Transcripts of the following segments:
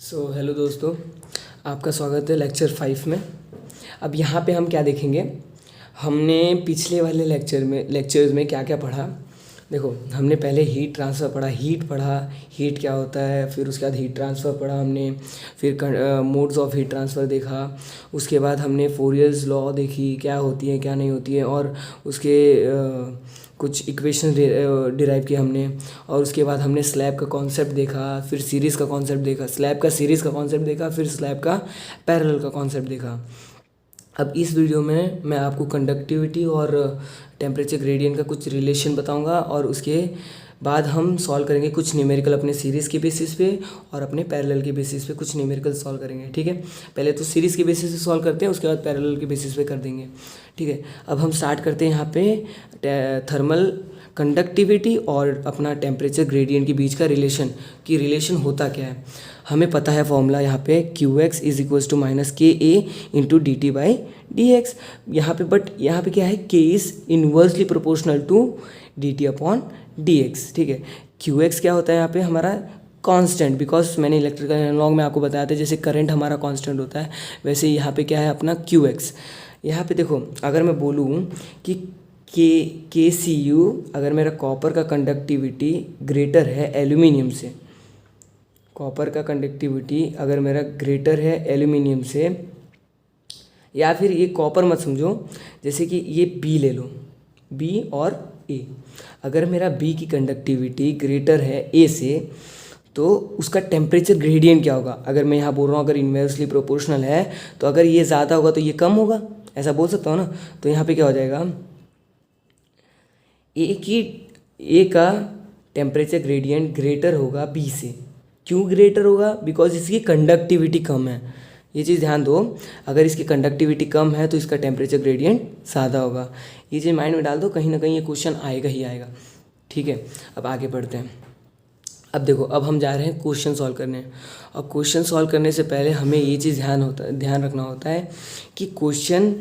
Hello दोस्तों, आपका स्वागत है लेक्चर 5 में। अब यहाँ पे हम क्या देखेंगे, हमने पिछले वाले लेक्चर्स में क्या क्या पढ़ा। देखो, हमने पहले हीट ट्रांसफ़र पढ़ा, हीट क्या होता है, फिर उसके बाद हीट ट्रांसफ़र पढ़ा हमने, फिर मोड्स ऑफ हीट ट्रांसफ़र देखा। उसके बाद हमने फोरियर्स लॉ देखी, क्या होती है क्या नहीं होती है, और उसके कुछ इक्वेशन डिराइव किया हमने। और उसके बाद हमने स्लैब का कॉन्सेप्ट देखा, फिर सीरीज़ का कॉन्सेप्ट देखा, स्लैब का सीरीज़ का कॉन्सेप्ट देखा, फिर स्लैब का पैरेलल का कॉन्सेप्ट देखा। अब इस वीडियो में मैं आपको कंडक्टिविटी और टेम्परेचर ग्रेडियंट का कुछ रिलेशन बताऊंगा, और उसके बाद हम सॉल्व करेंगे कुछ न्यूमेरिकल अपने सीरीज़ के बेसिस पे और अपने पैरेलल के बेसिस पे कुछ न्यूमेरिकल सॉल्व करेंगे। ठीक है, पहले तो सीरीज़ के बेसिस पे सॉल्व करते हैं, उसके बाद पैरेलल के बेसिस पे कर देंगे। ठीक है, अब हम स्टार्ट करते हैं यहाँ पे थर्मल कंडक्टिविटी और अपना टेम्परेचर ग्रेडियंट के बीच का रिलेशन होता क्या है। हमें पता है फॉर्मूला यहाँ पे QX is equals to minus KA into DT/dx। यहाँ पे क्या है, K is inversely proportional to DT/dx। ठीक है, QX क्या होता है यहाँ पे हमारा कांस्टेंट, बिकॉज मैंने इलेक्ट्रिकल एनालॉग में आपको बताया था जैसे करंट हमारा कांस्टेंट होता है, वैसे यहाँ पे क्या है अपना QX। यहाँ पे देखो, अगर मैं बोलूँ कि KCU अगर मेरा कॉपर का कंडक्टिविटी ग्रेटर है एल्यूमिनियम से, कॉपर का कंडक्टिविटी अगर मेरा ग्रेटर है एल्यूमिनियम से, या फिर ये कॉपर मत समझो, जैसे कि ये B ले लो, B और A। अगर मेरा B की कंडक्टिविटी ग्रेटर है A से, तो उसका टेम्परेचर ग्रेडियंट क्या होगा। अगर मैं यहाँ बोल रहा हूँ अगर इन्वर्सली प्रोपोर्शनल है, तो अगर ये ज़्यादा होगा तो ये कम होगा, ऐसा बोल सकता हूँ ना। तो यहाँ पे क्या हो जाएगा, ए का टेम्परेचर ग्रेडियंट ग्रेटर होगा B से। क्यों ग्रेटर होगा, बिकॉज इसकी कंडक्टिविटी कम है। ये चीज़ ध्यान दो, अगर इसकी कंडक्टिविटी कम है तो इसका टेम्परेचर ग्रेडियंट ज़्यादा होगा। ये चीज़ माइंड में डाल दो, कहीं ना कहीं ये क्वेश्चन आएगा ही आएगा। ठीक है, अब आगे बढ़ते हैं। अब देखो, अब हम जा रहे हैं क्वेश्चन सॉल्व करने, और क्वेश्चन सॉल्व करने से पहले हमें ये चीज़ ध्यान रखना होता है कि क्वेश्चन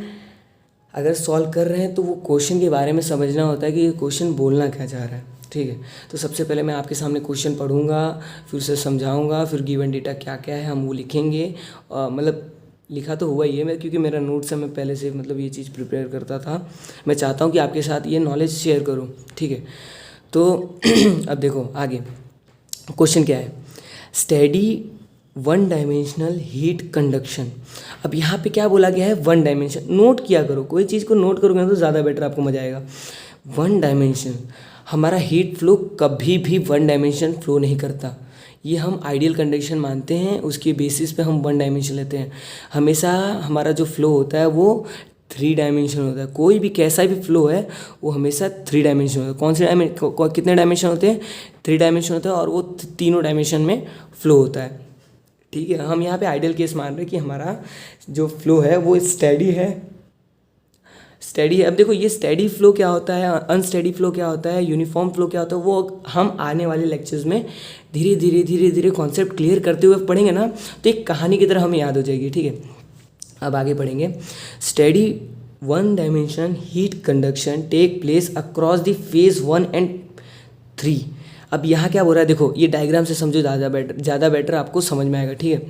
अगर सॉल्व कर रहे हैं तो वो क्वेश्चन के बारे में समझना होता है कि ये क्वेश्चन बोलना क्या चाह रहा है। ठीक है, तो सबसे पहले मैं आपके सामने क्वेश्चन पढ़ूंगा, फिर उसे समझाऊंगा, फिर गिवन डेटा क्या क्या है हम वो लिखेंगे। मतलब लिखा तो हुआ ही है मैं, क्योंकि मेरा नोट्स है, मैं पहले से मतलब ये चीज़ प्रिपेयर करता था। मैं चाहता हूँ कि आपके साथ ये नॉलेज शेयर करूँ। ठीक है, तो अब देखो आगे क्वेश्चन क्या है, steady one dimensional heat conduction. अब यहाँ पे क्या बोला गया है, वन डायमेंशन। नोट किया करो, कोई चीज़ को नोट करोगे तो ज़्यादा बेटर आपको मजा आएगा। वन डायमेंशन, हमारा हीट फ्लो कभी भी वन डायमेंशन फ्लो नहीं करता। ये हम आइडियल कंडीशन मानते हैं, उसके बेसिस पे हम वन डायमेंशन लेते हैं। हमेशा हमारा जो फ्लो होता है वो 3 डायमेंशन होता है। कोई भी कैसा भी फ्लो है वो हमेशा 3 डायमेंशन होता है। कौन से कितने डायमेंशन होते हैं, 3 डायमेंशन होता है, और वो तीनों डायमेंशन में फ्लो होता है। ठीक है, हम यहाँ पे आइडियल केस मान रहे हैं कि हमारा जो फ्लो है वो स्टेडी है। अब देखो, ये स्टेडी फ्लो क्या होता है, अनस्टेडी फ्लो क्या होता है, यूनिफॉर्म फ्लो क्या होता है, वो हम आने वाले लेक्चर्स में धीरे धीरे कॉन्सेप्ट क्लियर करते हुए पढ़ेंगे ना, तो एक कहानी की तरह हमें याद हो जाएगी। ठीक है, अब आगे पढ़ेंगे। Steady one dimension heat conduction take place across the phase 1 and 3। अब यहाँ क्या बोल रहा है, देखो ये डायग्राम से समझो, ज़्यादा बेटर आपको समझ में आएगा। ठीक है,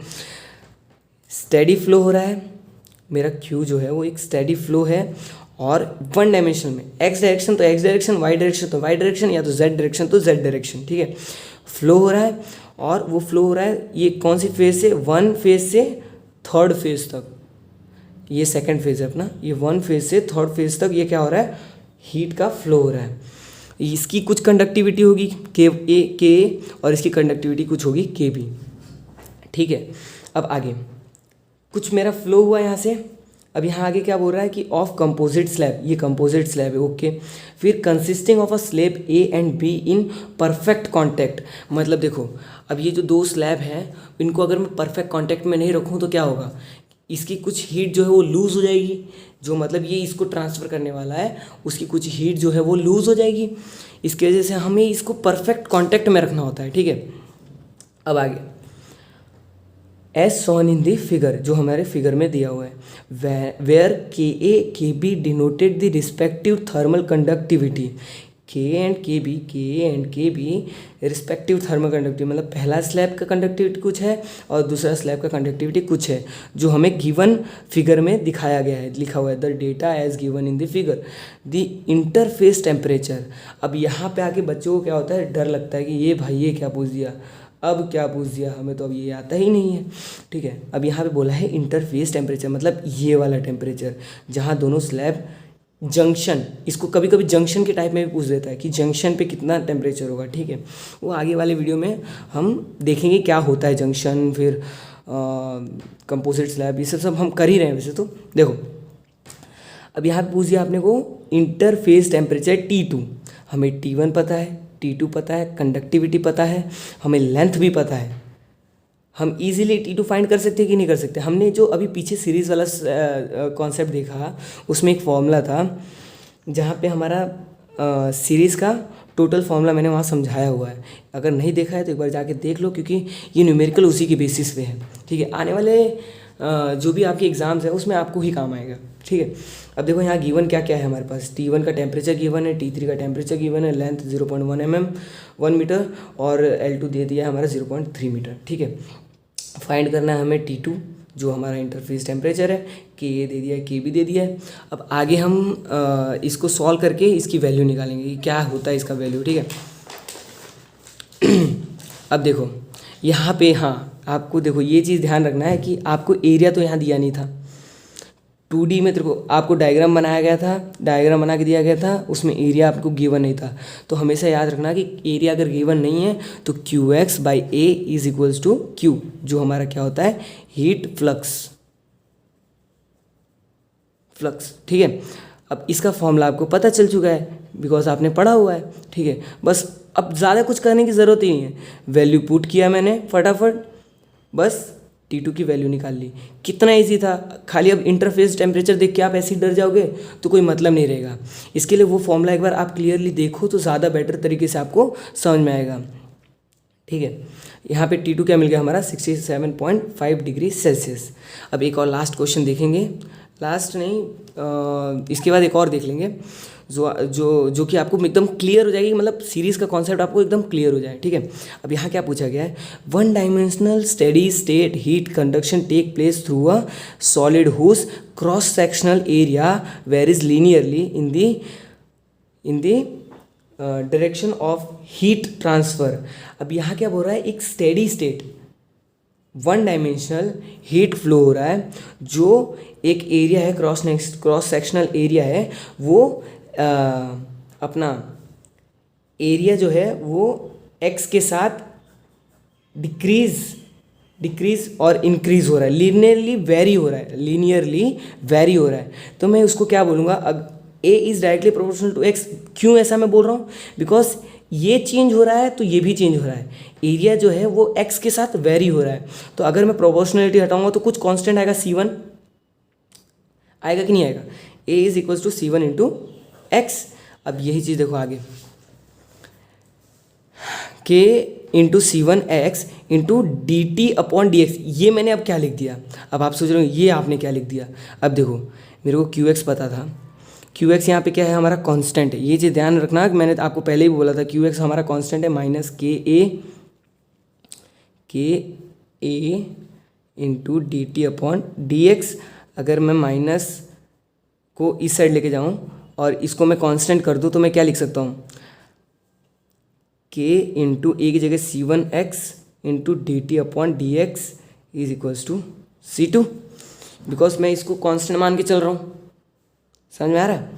स्टेडी फ्लो हो रहा है, मेरा Q जो है वो एक स्टेडी फ्लो है, और वन डायमेंशन में एक्स डायरेक्शन तो एक्स डायरेक्शन, वाई डायरेक्शन तो वाई डायरेक्शन, या तो जेड डायरेक्शन तो जेड डायरेक्शन। ठीक है, फ्लो हो रहा है, और वो फ्लो हो रहा है ये कौन सी फेज से, 1 फेज से 3rd फेज तक। ये 2nd फेज है अपना, ये 1 फेज से 3rd फेज तक ये क्या हो रहा है, हीट का फ्लो हो रहा है। इसकी कुछ कंडक्टिविटी होगी के, और इसकी कंडक्टिविटी कुछ होगी KB। ठीक है, अब आगे कुछ मेरा फ्लो हुआ यहाँ से। अब यहाँ आगे क्या बोल रहा है कि ऑफ कंपोजिट स्लैब, ये कंपोजिट स्लैब है। ओके, फिर consisting of a slab A and B in perfect contact. मतलब देखो, अब ये जो 2 स्लैब हैं इनको अगर मैं परफेक्ट कॉन्टैक्ट में नहीं रखूँ तो क्या होगा, इसकी कुछ हीट जो है वो लूज़ हो जाएगी, जो मतलब ये इसको ट्रांसफ़र करने वाला है उसकी कुछ हीट जो है वो लूज़ हो जाएगी। इसकी वजह से हमें इसको परफेक्ट कॉन्टैक्ट में रखना होता है। ठीक है, अब आगे as shown in the figure, जो हमारे फिगर में दिया हुआ है, where KA KB denoted the respective thermal conductivity. K b respective thermal conductivity, मतलब पहला स्लैब का कंडक्टिविटी कुछ है और दूसरा स्लैब का कंडक्टिविटी कुछ है, जो हमें गिवन फिगर में दिखाया गया है, लिखा हुआ है the data as given in the figure. The interface temperature. अब यहाँ पे आके बच्चों को क्या होता है, डर लगता है कि ये भाई ये क्या पूछ दिया, अब क्या पूछ दिया, हमें तो अब ये आता ही नहीं है। ठीक है, अब यहाँ पे बोला है इंटरफेस टेम्परेचर, मतलब ये वाला टेम्परेचर जहाँ दोनों स्लैब जंक्शन, इसको कभी कभी जंक्शन के टाइप में भी पूछ देता है कि जंक्शन पे कितना टेम्परेचर होगा। ठीक है, वो आगे वाले वीडियो में हम देखेंगे क्या होता है जंक्शन, फिर कंपोजिट स्लैब, ये सब हम कर ही रहे हैं वैसे तो। देखो अब यहाँ पे पूछ दिया आपने को इंटरफेस टेम्परेचर T2, हमें T1 पता है, T2 पता है, कंडक्टिविटी पता है, हमें लेंथ भी पता है। हम इजीली T2 फाइंड कर सकते हैं कि नहीं कर सकते। हमने जो अभी पीछे सीरीज़ वाला कॉन्सेप्ट देखा, उसमें एक फॉर्मूला था जहाँ पे हमारा सीरीज़ का टोटल फॉर्मूला मैंने वहाँ समझाया हुआ है। अगर नहीं देखा है तो एक बार जाके देख लो, क्योंकि ये न्यूमेरिकल उसी के बेसिस पे है। ठीक है, आने वाले जो भी आपके एग्ज़ाम्स हैं उसमें आपको ही काम आएगा। ठीक है, अब देखो यहाँ गिवन क्या क्या है हमारे पास। T1 का टेम्परेचर गिवन है, T3 का टेम्परेचर गिवन है, लेंथ 0.1 mm 1 मीटर और L2 दे दिया है हमारा 0.3 मीटर। ठीक है, फाइंड करना है हमें T2 जो हमारा इंटरफेस टेम्परेचर है, Ka दे दिया है, Kb दे दिया है। अब आगे हम इसको सॉल्व करके इसकी वैल्यू निकालेंगे कि क्या होता है इसका वैल्यू। ठीक है, अब देखो यहाँ पे, हाँ आपको देखो ये चीज़ ध्यान रखना है कि आपको एरिया तो यहाँ दिया नहीं था 2D में, तेरे को आपको डायग्राम बनाया गया था, डायग्राम बना के दिया गया था, उसमें एरिया आपको गिवन नहीं था। तो हमेशा याद रखना कि एरिया अगर गिवन नहीं है तो QX/A is equals to Q, जो हमारा क्या होता है, हीट फ्लक्स। ठीक है, अब इसका फॉर्मूला आपको पता चल चुका है बिकॉज आपने पढ़ा हुआ है। ठीक है, बस अब ज़्यादा कुछ करने की ज़रूरत ही नहीं है, वैल्यू पुट किया मैंने फटाफट, बस T2 की वैल्यू निकाल ली। कितना इजी था, खाली अब इंटरफेस टेम्परेचर देख के आप ऐसे ही डर जाओगे तो कोई मतलब नहीं रहेगा। इसके लिए वो फॉर्मूला एक बार आप क्लियरली देखो तो ज़्यादा बेटर तरीके से आपको समझ में आएगा। ठीक है, यहाँ पे T2 क्या मिल गया हमारा 67.5 डिग्री सेल्सियस। अब एक और लास्ट क्वेश्चन देखेंगे, लास्ट नहीं इसके बाद एक और देख लेंगे जो कि आपको एकदम क्लियर हो जाएगी, मतलब सीरीज़ का कॉन्सेप्ट आपको एकदम क्लियर हो जाए। ठीक है, अब यहाँ क्या पूछा गया है, 1 dimensional steady state heat conduction take place through a solid whose cross sectional area varies linearly in the direction of heat transfer. अब यहाँ क्या बोल रहा है, एक steady state 1 dimensional heat flow हो रहा है, जो एक एरिया है क्रॉस सेक्शनल एरिया है, वो अपना एरिया जो है वो x के साथ डिक्रीज और इंक्रीज हो रहा है, लीनियरली वेरी हो रहा है। तो मैं उसको क्या बोलूँगा, अब a is directly proportional to x। क्यों ऐसा मैं बोल रहा हूँ, बिकॉज ये चेंज हो रहा है तो ये भी चेंज हो रहा है, एरिया जो है वो x के साथ वेरी हो रहा है। तो अगर मैं प्रोपोर्शनलिटी हटाऊंगा तो कुछ कांस्टेंट आएगा, C1 आएगा कि नहीं आएगा, a is equals to C1 into x। अब यही चीज़ देखो आगे, K into C1x into DT/dx। ये मैंने अब क्या लिख दिया, अब आप सोच रहे हो ये आपने क्या लिख दिया। अब देखो मेरे को QX पता था, QX यहाँ पे क्या है, हमारा कांस्टेंट है। ये चीज़ ध्यान रखना, मैंने आपको पहले ही बोला था QX हमारा कांस्टेंट है, माइनस KA इंटू DT/dx। अगर मैं माइनस को इस साइड लेके जाऊँ और इसको मैं कांस्टेंट कर दूँ तो मैं क्या लिख सकता हूँ, K इंटू A की जगह C1x into DT/dx is equals to C2, because मैं इसको कांस्टेंट मान के चल रहा हूँ। समझ में आ रहा है,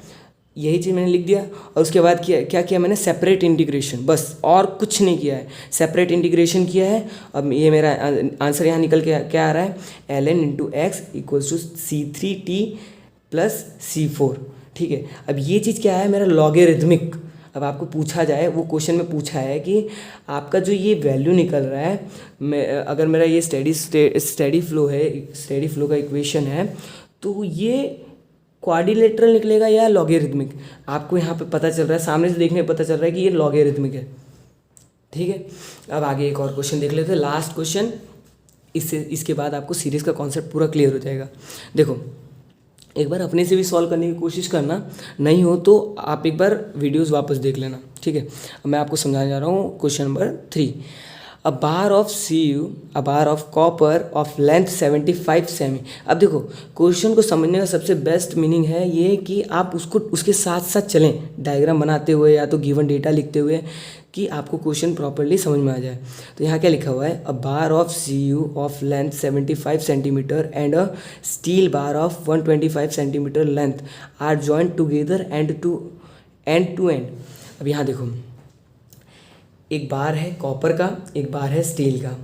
यही चीज़ मैंने लिख दिया। और उसके बाद क्या किया मैंने, सेपरेट इंटीग्रेशन, बस और कुछ नहीं किया है, सेपरेट इंटीग्रेशन किया है। अब ये मेरा आंसर यहाँ निकल के क्या आ रहा है, ln into x equals to C3t plus C4। ठीक है, अब ये चीज़ क्या है, मेरा लॉगरिथमिक। अब आपको पूछा जाए, वो क्वेश्चन में पूछा है कि आपका जो ये वैल्यू निकल रहा है, अगर मेरा ये स्टेडी फ्लो का इक्वेशन है, तो ये क्वाड्रिलेटरल निकलेगा या लॉगरिथमिक। आपको यहाँ पे पता चल रहा है, सामने से देखने में पता चल रहा है कि ये लॉगरिथमिक है। ठीक है, अब आगे एक और क्वेश्चन देख लेते हैं, लास्ट क्वेश्चन। इसके बाद आपको सीरीज़ का कॉन्सेप्ट पूरा क्लियर हो जाएगा। देखो एक बार अपने से भी सॉल्व करने की कोशिश करना, नहीं हो तो आप एक बार वीडियोस वापस देख लेना, ठीक है। अब मैं आपको समझाने जा रहा हूँ question number 3। A bar of CU, a bar of copper of length 75 semi. अब देखो क्वेश्चन को समझने का सबसे बेस्ट मीनिंग है ये कि आप उसको उसके साथ साथ चलें, डायग्राम बनाते हुए या तो गिवन डेटा लिखते हुए, कि आपको क्वेश्चन प्रॉपरली समझ में आ जाए। तो यहाँ क्या लिखा हुआ है, a bar of CU of length 75 centimetre and a steel bar of 125 centimetre length are joint together end to end. अब यहाँ देखो, एक बार है कॉपर का, एक बार है स्टील का,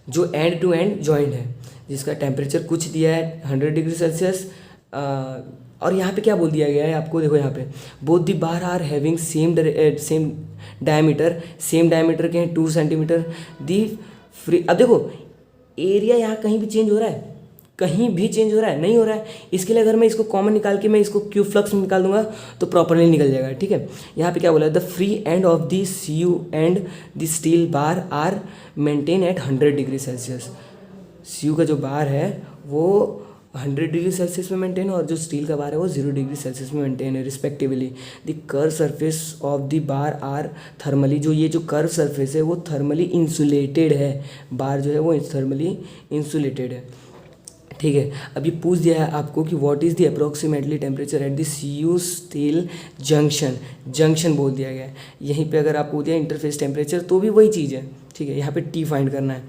जो एंड टू एंड जॉइंट है, जिसका टेम्परेचर कुछ दिया है 100 डिग्री सेल्सियस। और यहाँ पे क्या बोल दिया गया है आपको, देखो यहाँ पे both the bar are having same diameter, same diameter के हैं 2 सेंटीमीटर दी फ्री। अब देखो एरिया यहाँ कहीं भी चेंज हो रहा है, कहीं भी चेंज हो रहा है, नहीं हो रहा है। इसके लिए अगर मैं इसको कॉमन निकाल के मैं इसको क्यू फ्लक्स में निकाल दूंगा तो प्रॉपरली निकल जाएगा, ठीक है। यहाँ पे क्या बोला है, the free end of the CU and the steel bar are maintain at 100 degree Celsius. CU का जो बार है वो 100 डिग्री सेल्सियस में मेंटेन है और जो स्टील का बार है वो 0 डिग्री सेल्सियस में मेंटेन है respectively. The curve surface of the bar are thermally, जो ये जो कर्व सरफेस है वो थर्मली इंसुलेटेड है, बार जो है वो थर्मली इंसुलेटेड है, ठीक है। अभी पूछ दिया है आपको कि what is the approximately temperature at the CU steel junction, junction बोल दिया गया है। यहीं पे अगर आपको दिया इंटरफेस टेम्परेचर तो भी वही चीज़ है, ठीक है। यहाँ पे T फाइंड करना है,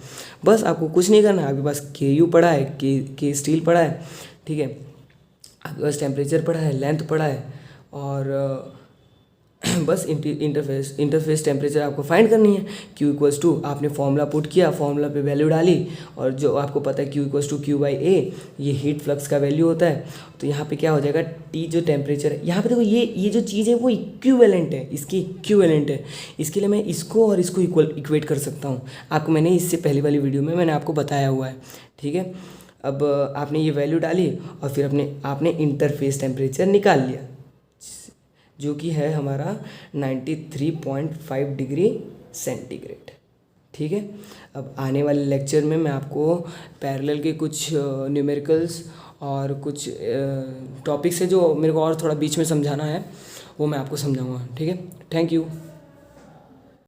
बस आपको कुछ नहीं करना है। आपके पास KU पड़ा है, के स्टील पड़ा है, ठीक है। आपके पास टेम्परेचर पड़ा है, लेंथ पड़ा है, और बस इंटरफेस टेम्परेचर आपको फाइंड करनी है। Q = आपने फॉर्मूला पुट किया, फॉर्मूला पे वैल्यू डाली, और जो आपको पता है Q = Q/A, ये हीट फ्लक्स का वैल्यू होता है। तो यहाँ पे क्या हो जाएगा, T जो टेम्परेचर है, यहाँ पे देखो ये जो चीज़ है वो इक्विवेलेंट है, इसकी इक्विवेलेंट है। इसके लिए मैं इसको और इसको इक्वेट कर सकता हूँ। आपको मैंने इससे पहले वाली वीडियो में मैंने आपको बताया हुआ है, ठीक है। अब आपने ये वैल्यू डाली और फिर आपने इंटरफेस टेम्परेचर निकाल लिया, जो कि है हमारा 93.5 डिग्री सेंटीग्रेड, ठीक है। अब आने वाले लेक्चर में मैं आपको पैरेलल के कुछ न्यूमेरिकल्स और कुछ टॉपिक्स है जो मेरे को और थोड़ा बीच में समझाना है, वो मैं आपको समझाऊंगा, ठीक है। Thank you.